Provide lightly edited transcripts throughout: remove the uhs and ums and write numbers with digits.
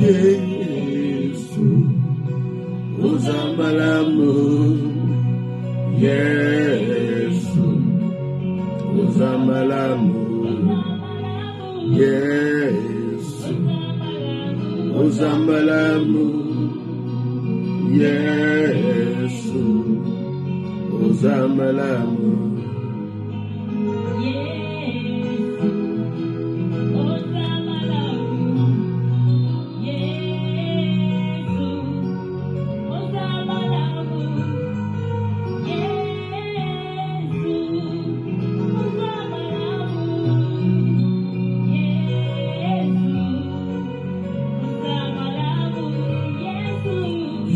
Yesu, uzamalamu. Yesu, uzamalamu. Yesu, uzamalamu. Yesu, uzamalamu.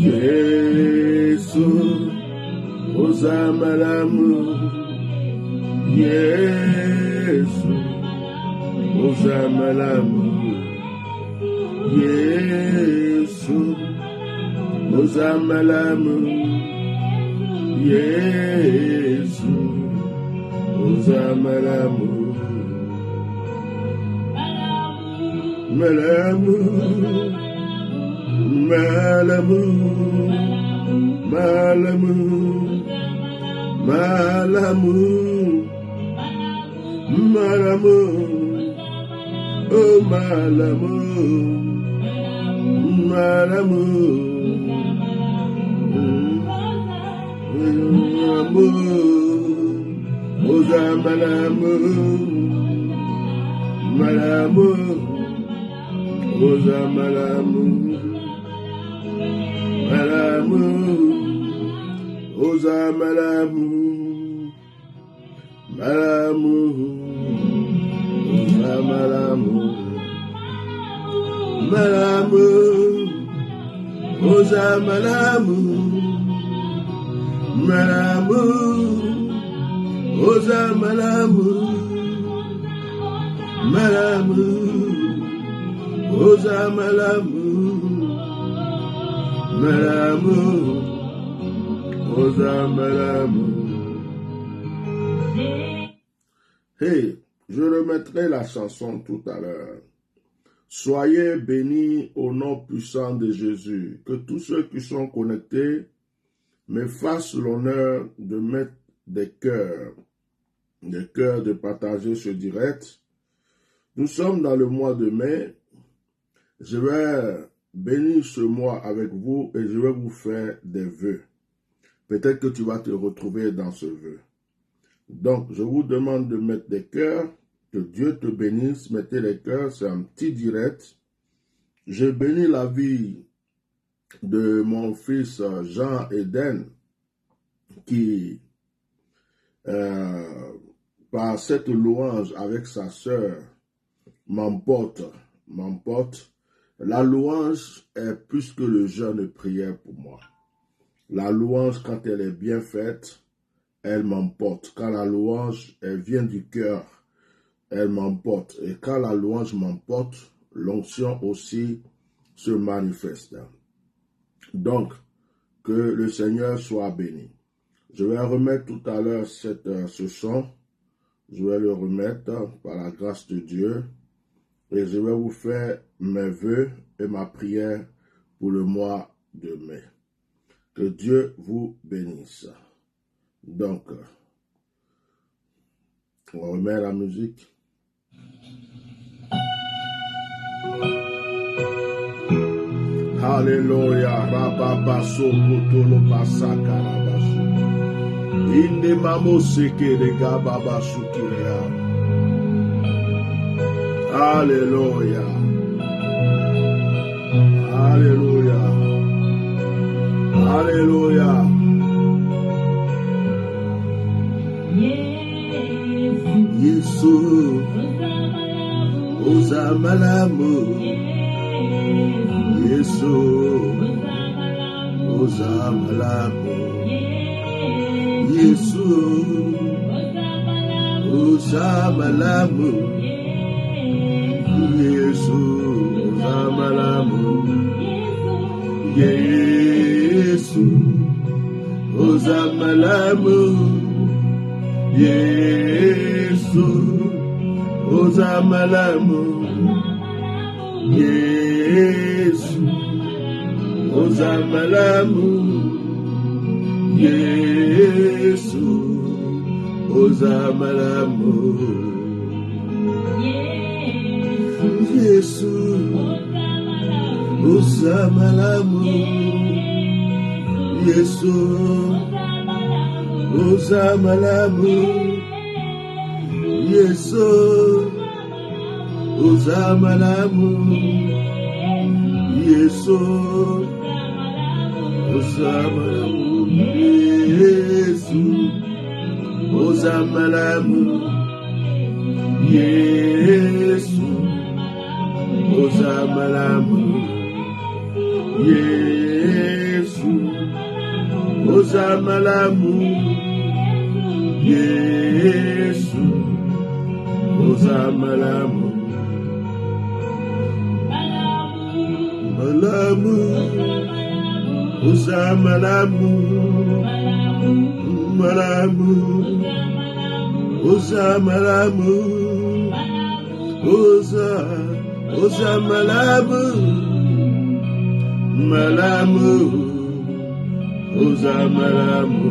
Yesu, uzamalamu. Yesu, uzamalamu. Yesu, uzamalamu. Yesu, uzamalamu. Malamu. Malamu, malamu, malamu, malamu, oh malamu, malamu, malamu, oza malamu, malamu, oza malamu. Malamu, oza malamu, malamu, oza malamu, malamu, oza malamu, malamu, oza malamu, malamu, oza malamu. Malamu, oza malamu. Hey, je remettrai la chanson tout à l'heure. Soyez bénis au nom puissant de Jésus. Que tous ceux qui sont connectés me fassent l'honneur de mettre des cœurs de partager ce direct. Nous sommes dans le mois de mai. Je vais bénir ce mois avec vous et je vais vous faire des vœux. Peut-être que tu vas te retrouver dans ce vœu. Donc, je vous demande de mettre des cœurs. Que Dieu te bénisse. Mettez les cœurs. C'est un petit direct. Je bénis la vie de mon fils Jean Eden qui, par cette louange avec sa sœur, m'emporte. La louange est plus que le jeûne et prière pour moi. La louange, quand elle est bien faite, elle m'emporte. Quand la louange, elle vient du cœur, elle m'emporte. Et quand la louange m'emporte, l'onction aussi se manifeste. Donc, que le Seigneur soit béni. Je vais remettre tout à l'heure ce son. Je vais le remettre par la grâce de Dieu. Et je vais vous faire mes vœux et ma prière pour le mois de mai. Que Dieu vous bénisse. Donc, on remet la musique. Alléluia. Rababaso kotolo basaka rabasu. Inde mamo seke de gababasu kirea. Alléluia. Alléluia. Alléluia. Yesu, uzamalamu. Yesu, uzamalamu. Yesu, uzamalamu. Yesu, uzamalamu. Yesu, uzamalamu. Yesu, uzamalamu. Yesu, Ozamalamu, Yesu, Ozamalamu, Yesu, Ozamalamu, Yesu, Ozamalamu, Yesu, Ozamalamu, Yesu, Ozamalamu, Yesu, Ozamalamu, Yesu, Ozamalamu, Yesu, Ozamalamu, Yesu, Ozamalamu, Malamu, Ozamalamu, Malamu, Ozamalamu, Ozamalamu, Malamu, Ozamalamu,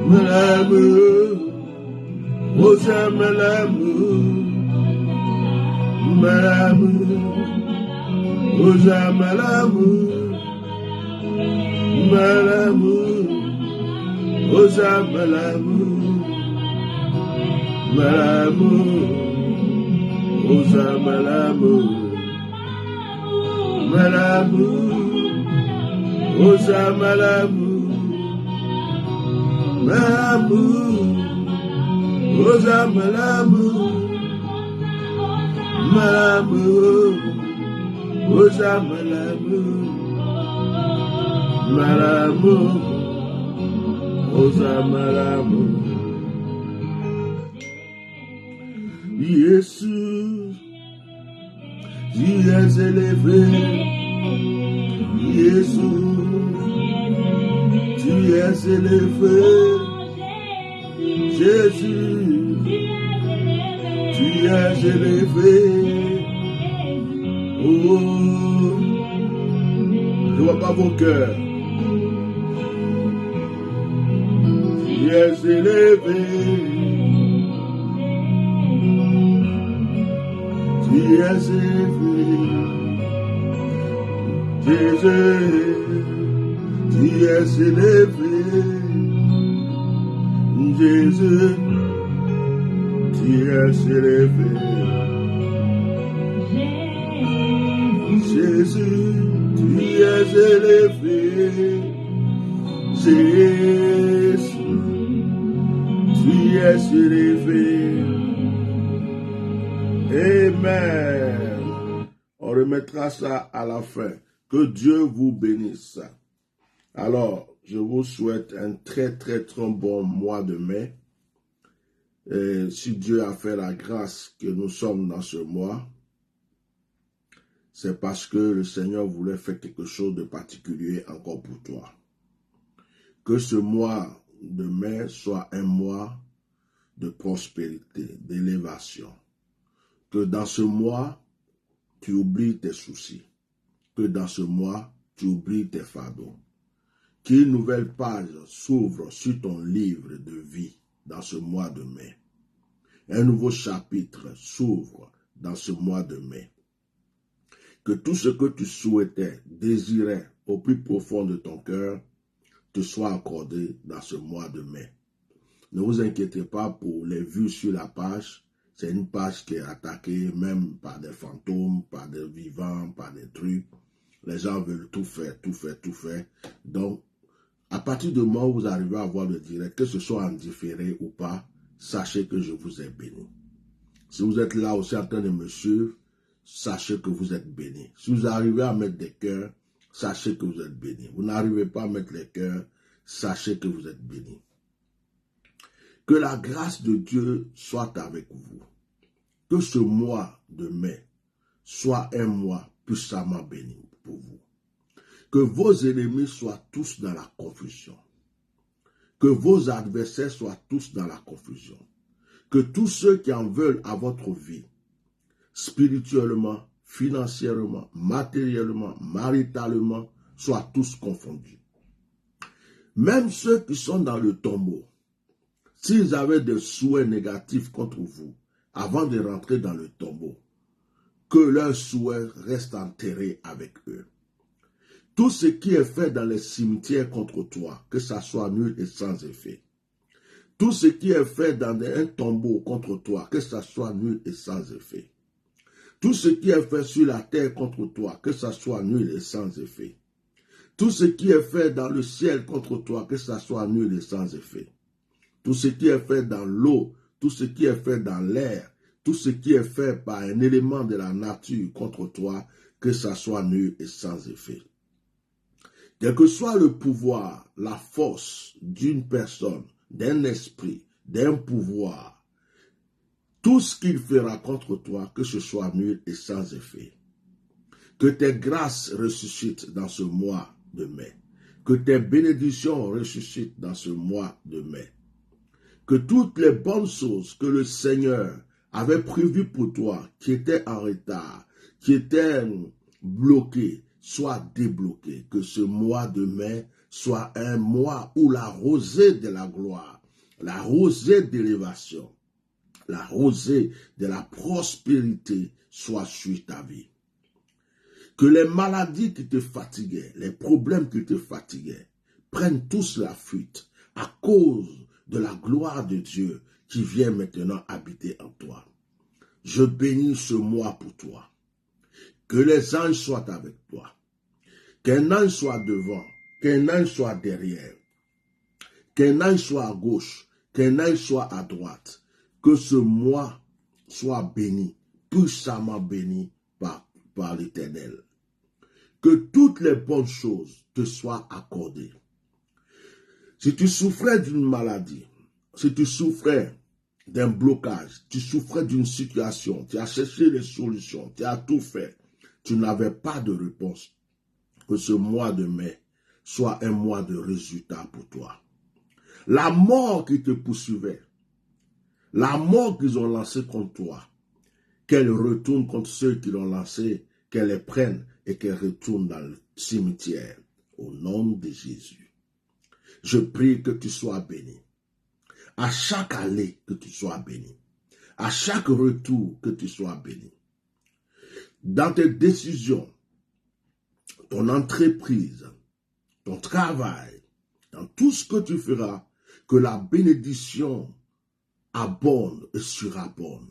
Malamu, Ozamalamu, Malamu, Ozamalamu, Malamu, Ozamalamu, Malamu, Ozamalamu, Malamu, Ozamalamu, Malamu, Ozamalamu, Malamu, Ozamalamu, Malamu, Ozamalamu, Jésus, tu es élevé, Jésus, tu es élevé, Jésus, tu es élevé, oh, je vois pas vos cœurs, tu es élevé, tu es élevé, Jésus, tu es élevé, Jésus, tu es élevé, Jésus, tu es élevé, Jésus, tu es élevé. Amen. On remettra ça à la fin. Que Dieu vous bénisse. Alors, je vous souhaite un très bon mois de mai. Et si Dieu a fait la grâce que nous sommes dans ce mois, c'est parce que le Seigneur voulait faire quelque chose de particulier encore pour toi. Que ce mois de mai soit un mois de prospérité, d'élévation. Que dans ce mois, tu oublies tes soucis. Que dans ce mois, tu oublies tes fardeaux. Qu'une nouvelle page s'ouvre sur ton livre de vie dans ce mois de mai. Un nouveau chapitre s'ouvre dans ce mois de mai. Que tout ce que tu souhaitais, désirais au plus profond de ton cœur, te soit accordé dans ce mois de mai. Ne vous inquiétez pas pour les vues sur la page. C'est une page qui est attaquée même par des fantômes, par des vivants, par des trucs. Les gens veulent tout faire. Donc, à partir du moment où vous arrivez à voir le direct, que ce soit en différé ou pas, sachez que je vous ai béni. Si vous êtes là aussi en train de me suivre, sachez que vous êtes béni. Si vous arrivez à mettre des cœurs, sachez que vous êtes béni. Vous n'arrivez pas à mettre les cœurs, sachez que vous êtes béni. Que la grâce de Dieu soit avec vous. Que ce mois de mai soit un mois puissamment béni pour vous. Que vos ennemis soient tous dans la confusion. Que vos adversaires soient tous dans la confusion. Que tous ceux qui en veulent à votre vie spirituellement, financièrement, matériellement, maritalement, soient tous confondus. Même ceux qui sont dans le tombeau, s'ils avaient des souhaits négatifs contre vous, avant de rentrer dans le tombeau, que leurs souhaits restent enterrés avec eux. Tout ce qui est fait dans les cimetières contre toi, que ça soit nul et sans effet. Tout ce qui est fait dans un tombeau contre toi, que ça soit nul et sans effet. Tout ce qui est fait sur la terre contre toi, que ça soit nul et sans effet. Tout ce qui est fait dans le ciel contre toi, que ça soit nul et sans effet. Tout ce qui est fait dans l'eau, tout ce qui est fait dans l'air, tout ce qui est fait par un élément de la nature contre toi, que ça soit nul et sans effet. Quel que soit le pouvoir, la force d'une personne, d'un esprit, d'un pouvoir, tout ce qu'il fera contre toi, que ce soit nul et sans effet. Que tes grâces ressuscitent dans ce mois de mai. Que tes bénédictions ressuscitent dans ce mois de mai. Que toutes les bonnes choses que le Seigneur avait prévues pour toi, qui étaient en retard, qui étaient bloquées, soient débloquées. Que ce mois de mai soit un mois où la rosée de la gloire, la rosée d'élévation, la rosée de la prospérité soit sur ta vie. Que les maladies qui te fatiguaient, les problèmes qui te fatiguaient, prennent tous la fuite à cause de la gloire de Dieu qui vient maintenant habiter en toi. Je bénis ce mois pour toi. Que les anges soient avec toi. Qu'un ange soit devant, qu'un ange soit derrière, qu'un ange soit à gauche, qu'un ange soit à droite. Que ce mois soit béni, puissamment béni par l'Éternel. Que toutes les bonnes choses te soient accordées. Si tu souffrais d'une maladie, si tu souffrais d'un blocage, tu souffrais d'une situation, tu as cherché les solutions, tu as tout fait, tu n'avais pas de réponse, que ce mois de mai soit un mois de résultats pour toi. La mort qui te poursuivait, la mort qu'ils ont lancée contre toi, qu'elle retourne contre ceux qui l'ont lancée, qu'elle les prenne et qu'elle retourne dans le cimetière. Au nom de Jésus. Je prie que tu sois béni. À chaque allée, que tu sois béni. À chaque retour, que tu sois béni. Dans tes décisions, ton entreprise, ton travail, dans tout ce que tu feras, que la bénédiction abonde et surabonde.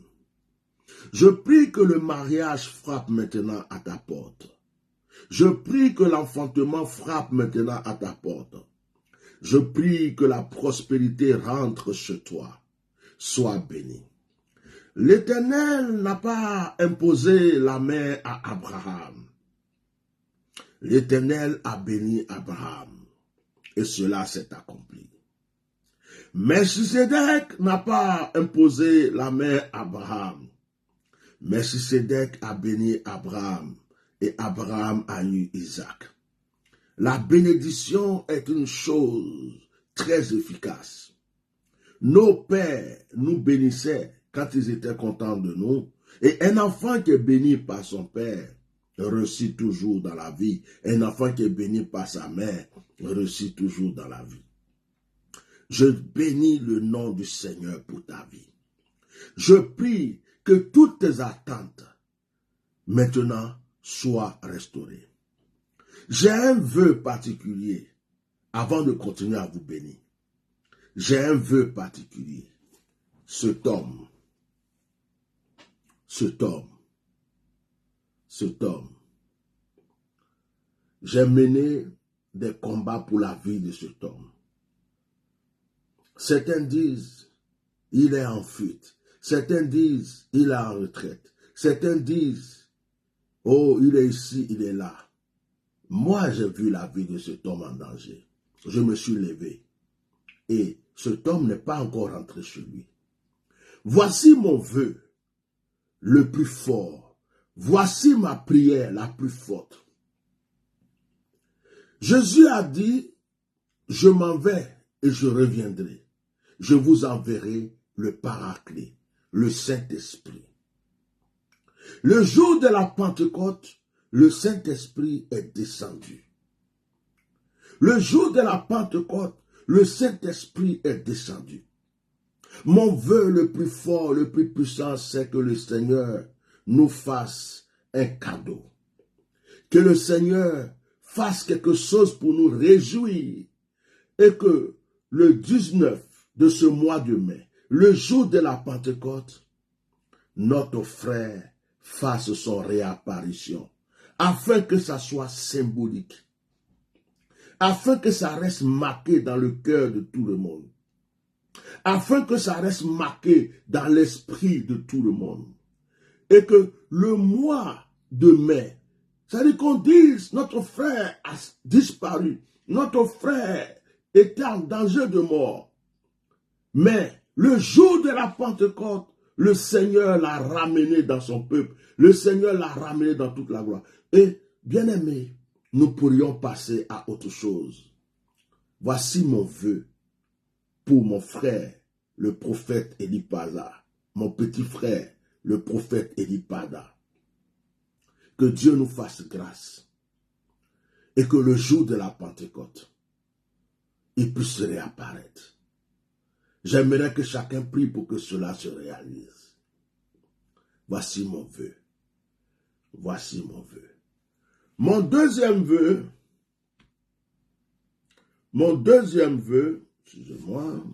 Je prie que le mariage frappe maintenant à ta porte. Je prie que l'enfantement frappe maintenant à ta porte. Je prie que la prospérité rentre chez toi. Sois béni. L'Éternel n'a pas imposé la main à Abraham. L'Éternel a béni Abraham. Et cela s'est accompli. Melchisedec n'a pas imposé la main à Abraham. Melchisedec a béni Abraham. Et Abraham a eu Isaac. La bénédiction est une chose très efficace. Nos pères nous bénissaient quand ils étaient contents de nous. Et un enfant qui est béni par son père réussit toujours dans la vie. Un enfant qui est béni par sa mère réussit toujours dans la vie. Je bénis le nom du Seigneur pour ta vie. Je prie que toutes tes attentes maintenant soient restaurées. J'ai un vœu particulier avant de continuer à vous bénir. J'ai un vœu particulier. Cet homme, j'ai mené des combats pour la vie de cet homme. Certains disent, il est en fuite. Certains disent, il est en retraite. Certains disent, oh, il est ici, il est là. Moi, j'ai vu la vie de cet homme en danger. Je me suis levé. Et cet homme n'est pas encore rentré chez lui. Voici mon vœu, le plus fort. Voici ma prière la plus forte. Jésus a dit, je m'en vais et je reviendrai. Je vous enverrai le Paraclet, le Saint-Esprit. Le jour de la Pentecôte, le Saint-Esprit est descendu. Le jour de la Pentecôte, le Saint-Esprit est descendu. Mon vœu le plus fort, le plus puissant, c'est que le Seigneur nous fasse un cadeau. Que le Seigneur fasse quelque chose pour nous réjouir. Et que le 19 de ce mois de mai, le jour de la Pentecôte, notre frère fasse son réapparition. Afin que ça soit symbolique. Afin que ça reste marqué dans le cœur de tout le monde. Afin que ça reste marqué dans l'esprit de tout le monde. Et que le mois de mai, c'est-à-dire qu'on dise, notre frère a disparu, notre frère était en danger de mort. Mais le jour de la Pentecôte, le Seigneur l'a ramené dans son peuple. Le Seigneur l'a ramené dans toute la gloire. Et, bien aimé, nous pourrions passer à autre chose. Voici mon vœu pour mon frère, le prophète Elipada, mon petit frère, le prophète Elipada. Que Dieu nous fasse grâce et que le jour de la Pentecôte, il puisse réapparaître. J'aimerais que chacun prie pour que cela se réalise. Voici mon vœu. Voici mon vœu. Mon deuxième vœu, excusez-moi,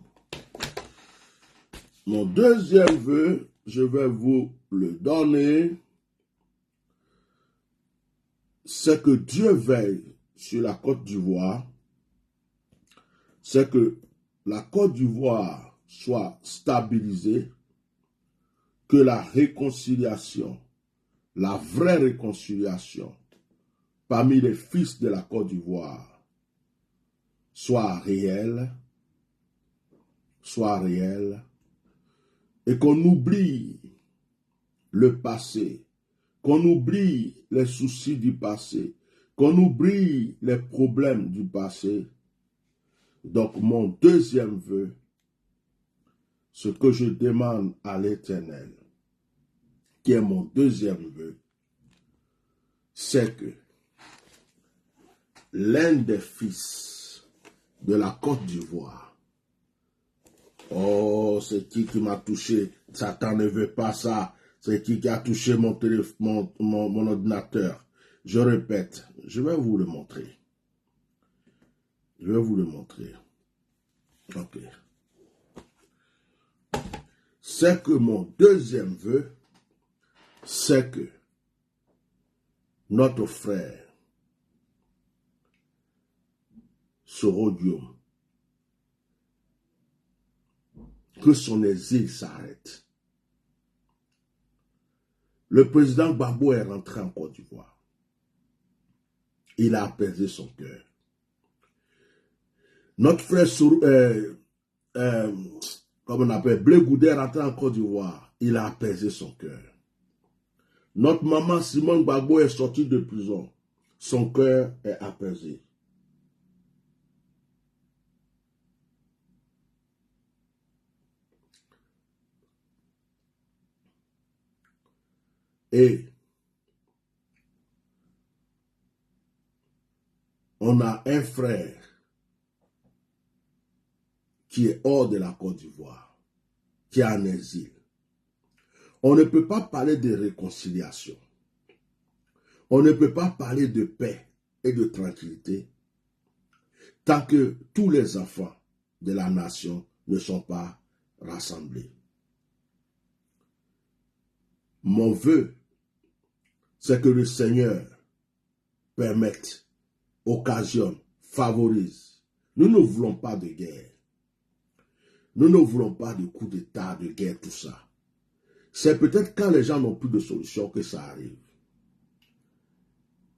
mon deuxième vœu, je vais vous le donner, c'est que Dieu veille sur la Côte d'Ivoire, c'est que la Côte d'Ivoire soit stabilisée, que la réconciliation, la vraie réconciliation parmi les fils de la Côte d'Ivoire soit réelle, et qu'on oublie le passé, qu'on oublie les soucis du passé, qu'on oublie les problèmes du passé. Donc mon deuxième vœu, ce que je demande à l'Éternel, qui est mon deuxième vœu, c'est que l'un des fils de la Côte d'Ivoire, oh, c'est qui m'a touché, Satan ne veut pas ça, c'est qui a touché mon téléphone, mon ordinateur. Je répète, je vais vous le montrer. Je vais vous le montrer. Ok. C'est que mon deuxième vœu, c'est que notre frère Sorodium, que son exil s'arrête. Le président Gbagbo est rentré en Côte d'Ivoire. Il a apaisé son cœur. Notre frère, comme on appelle, Blé Goudé est rentré en Côte d'Ivoire. Il a apaisé son cœur. Notre maman Simone Gbagbo est sortie de prison. Son cœur est apaisé. Et on a un frère qui est hors de la Côte d'Ivoire, qui est en exil. On ne peut pas parler de réconciliation. On ne peut pas parler de paix et de tranquillité tant que tous les enfants de la nation ne sont pas rassemblés. Mon vœu, c'est que le Seigneur permette, occasionne, favorise. Nous ne voulons pas de guerre. Nous ne voulons pas de coups d'État, de guerre, tout ça. C'est peut-être quand les gens n'ont plus de solution que ça arrive.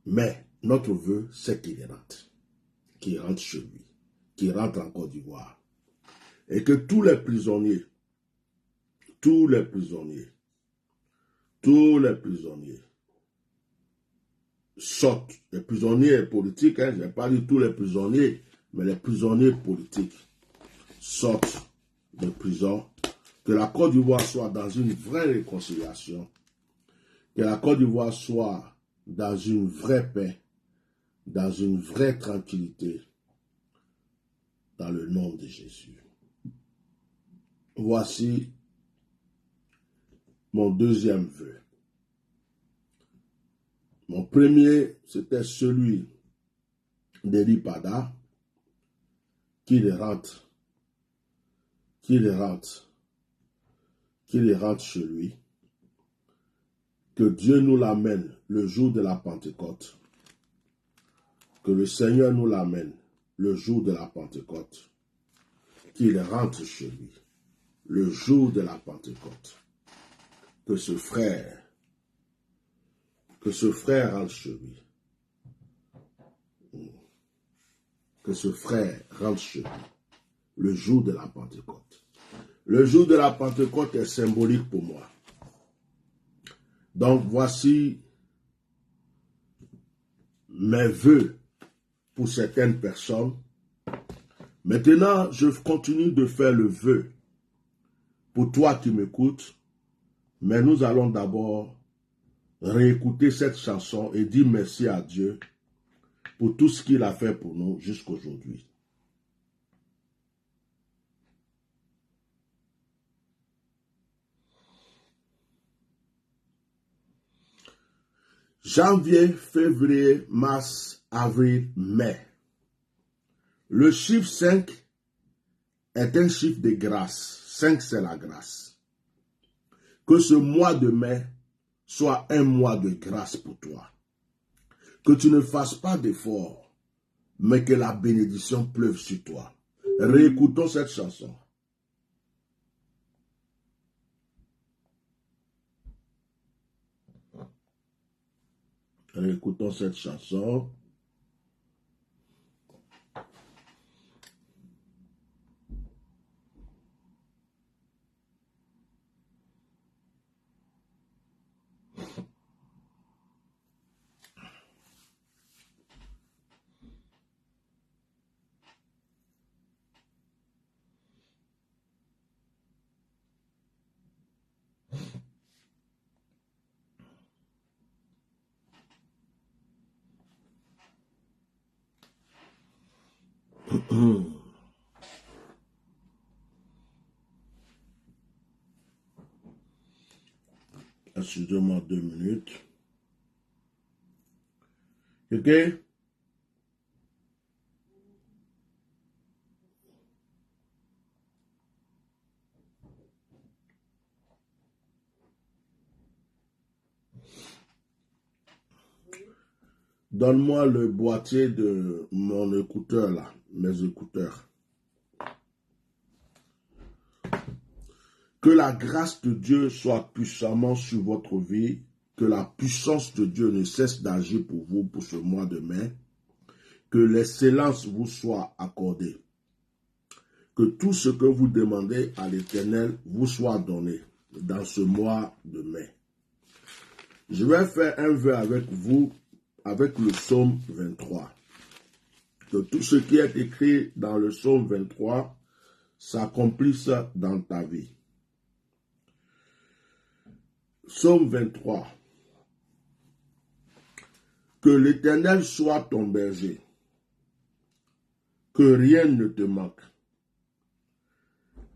Mais notre vœu, c'est qu'il rentre chez lui, qu'il rentre en Côte d'Ivoire. Et que tous les prisonniers sortent. Les prisonniers politiques, je n'ai pas dit tous les prisonniers, mais les prisonniers politiques sortent de prison. Que la Côte d'Ivoire soit dans une vraie réconciliation. Que la Côte d'Ivoire soit dans une vraie paix, dans une vraie tranquillité, dans le nom de Jésus. Voici mon deuxième vœu. Mon premier, c'était celui d'Elipada, qu'il rentre chez lui. Que Dieu nous l'amène le jour de la Pentecôte. Que le Seigneur nous l'amène le jour de la Pentecôte. Qu'il rentre chez lui le jour de la Pentecôte. Que ce frère rentre chez lui. Que ce frère rentre chez lui le jour de la Pentecôte. Le jour de la Pentecôte est symbolique pour moi. Donc voici mes vœux pour certaines personnes. Maintenant, je continue de faire le vœu pour toi qui m'écoutes, mais nous allons d'abord réécouter cette chanson et dire merci à Dieu pour tout ce qu'il a fait pour nous jusqu'aujourd'hui. Janvier, février, mars, avril, mai. Le chiffre 5 est un chiffre de grâce. 5, c'est la grâce. Que ce mois de mai soit un mois de grâce pour toi. Que tu ne fasses pas d'efforts, mais que la bénédiction pleuve sur toi. Réécoutons cette chanson. Réécoutons cette chanson. Excusez-moi 2 minutes. Ok? Donne-moi le boîtier de mon écouteur là, mes écouteurs. Que la grâce de Dieu soit puissamment sur votre vie, que la puissance de Dieu ne cesse d'agir pour vous pour ce mois de mai, que l'excellence vous soit accordée, que tout ce que vous demandez à l'Éternel vous soit donné dans ce mois de mai. Je vais faire un vœu avec vous, avec le psaume 23. Que tout ce qui est écrit dans le psaume 23 s'accomplisse dans ta vie. Psaume 23. Que l'Éternel soit ton berger, que rien ne te manque,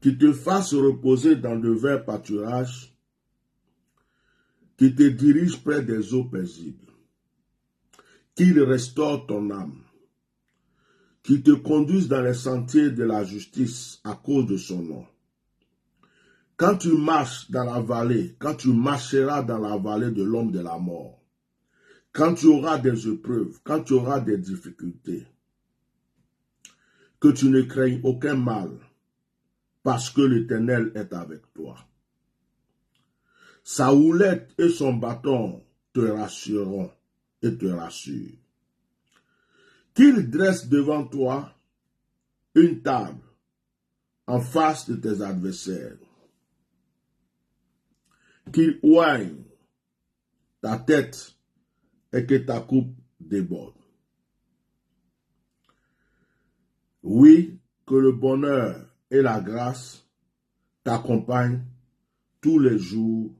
qu'il te fasse reposer dans de verts pâturages, qu'il te dirige près des eaux paisibles, qu'il restaure ton âme, qu'il te conduise dans les sentiers de la justice à cause de son nom. Quand tu marches dans la vallée, quand tu marcheras dans la vallée de l'homme de la mort, quand tu auras des épreuves, quand tu auras des difficultés, que tu ne craignes aucun mal, parce que l'Éternel est avec toi. Sa houlette et son bâton te rassureront et te rassurent. Qu'il dresse devant toi une table en face de tes adversaires. Qu'il oigne ta tête et que ta coupe déborde. Oui, que le bonheur et la grâce t'accompagnent tous les jours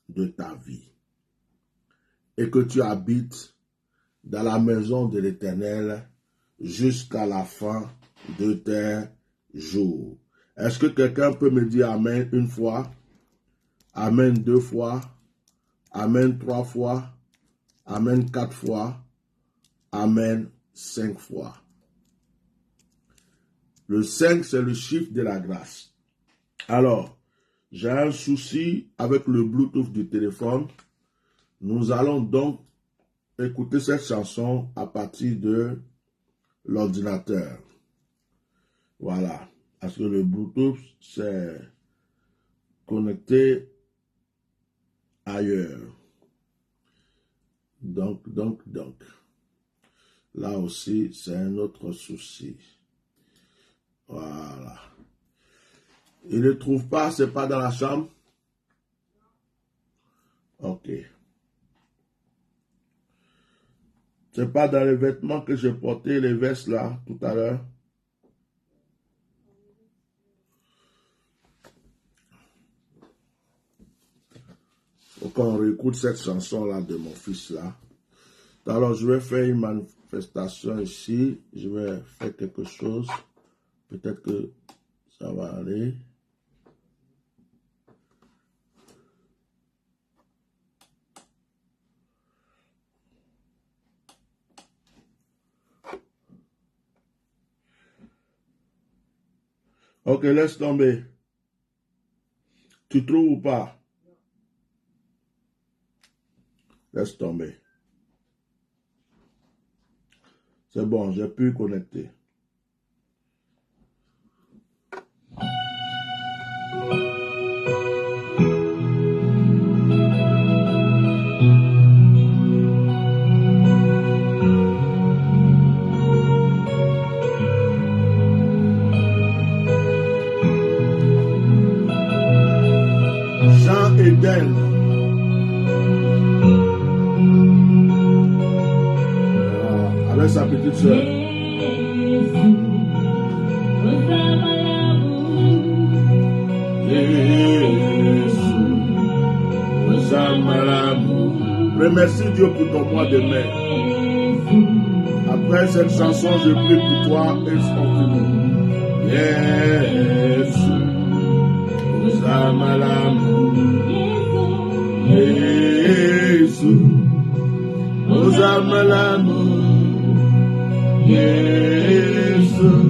de ta vie. et que tu habites dans la maison de l'Éternel jusqu'à la fin de tes jours. Est-ce que quelqu'un peut me dire Amen une fois, Amen 2 fois, Amen 3 fois, Amen 4 fois, Amen 5 fois? Le 5, c'est le chiffre de la grâce. Alors, j'ai un souci avec le Bluetooth du téléphone. Nous allons donc écouter cette chanson à partir de l'ordinateur. Voilà. Parce que le Bluetooth, c'est connecté ailleurs. Donc. Là aussi, c'est un autre souci. Voilà. Il ne trouve pas, c'est pas dans la chambre? Ok. C'est pas dans les vêtements que j'ai porté, les vestes là, tout à l'heure? Faut qu'on réécoute cette chanson-là de mon fils là. Alors, je vais faire une manifestation ici. Je vais faire quelque chose. Peut-être que ça va aller. Ok, laisse tomber. Tu trouves ou pas? Laisse tomber. C'est bon, j'ai pu connecter. Jean Eden. Avec sa petite soeur. Remercie Dieu pour ton mois de mai. Après cette chanson, je prie pour toi et son Jésus, Osamalamu, Jésus, Osamalamu, Jésus,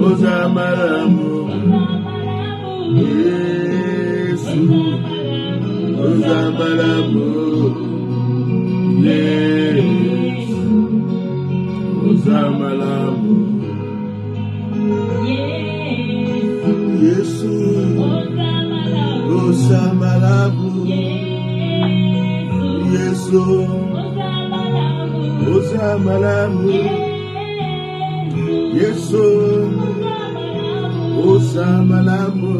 Osamalamu, Jésus, Osamalamu, Jésus, Osamalamu, Jésus, Osamalamu, Jésus, Osamalamu, Jésus, Osamalamu,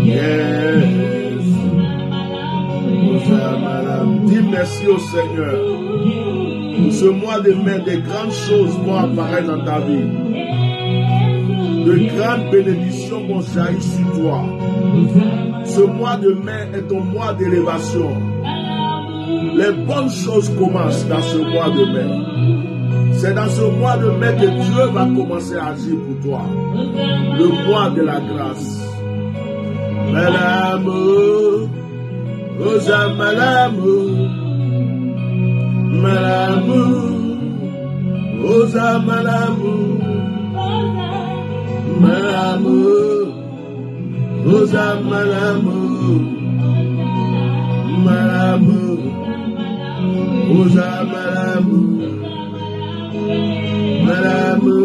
Jésus, Osamalamu, Dis merci au Seigneur. Pour ce mois de mai, de grandes choses vont apparaître dans ta vie. De grandes bénédictions vont jaillir sur toi. Ce mois de mai est ton mois d'élévation. Les bonnes choses commencent dans ce mois de mai. C'est dans ce mois de mai que Dieu va commencer à agir pour toi. Le mois de la grâce. Malamu, Osamalamu, Malamu, Osamalamu, Malamu, Osamalamu, Malamu, Osamalamu, Malamu,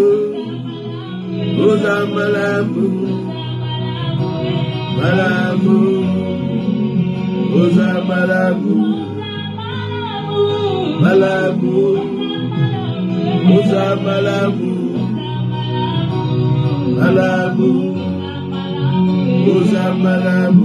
Osamalamu, Malamu, Osamalamu, Malamu, Osamalamu, Malamu, Osamalamu, Malamu,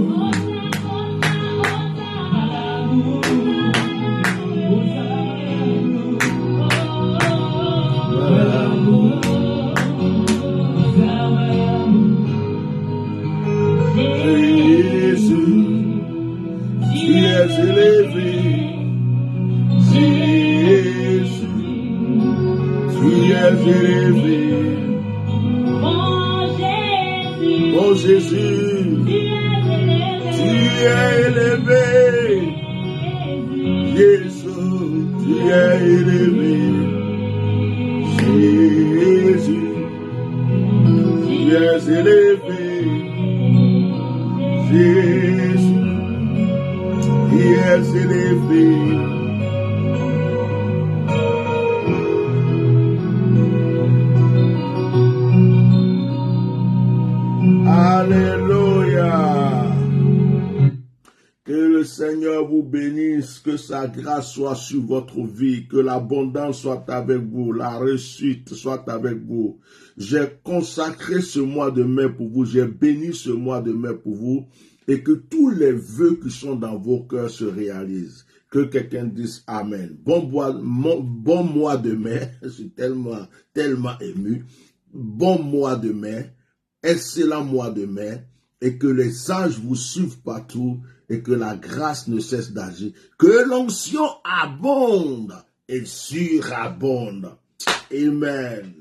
élevé. Oh Jésus, tu es élevé. Jésus, tu es élevé. Jésus, tu es élevé. Jésus, tu es élevé. Alléluia. Que le Seigneur vous bénisse, que sa grâce soit sur votre vie, que l'abondance soit avec vous, la réussite soit avec vous. J'ai consacré ce mois de mai pour vous, j'ai béni ce mois de mai pour vous, et que tous les vœux qui sont dans vos cœurs se réalisent. Que quelqu'un dise Amen. Bon mois de mai, je suis tellement ému. Bon mois de mai, excellent mois de mai, et que les anges vous suivent partout, et que la grâce ne cesse d'agir. Que l'onction abonde et surabonde. Amen.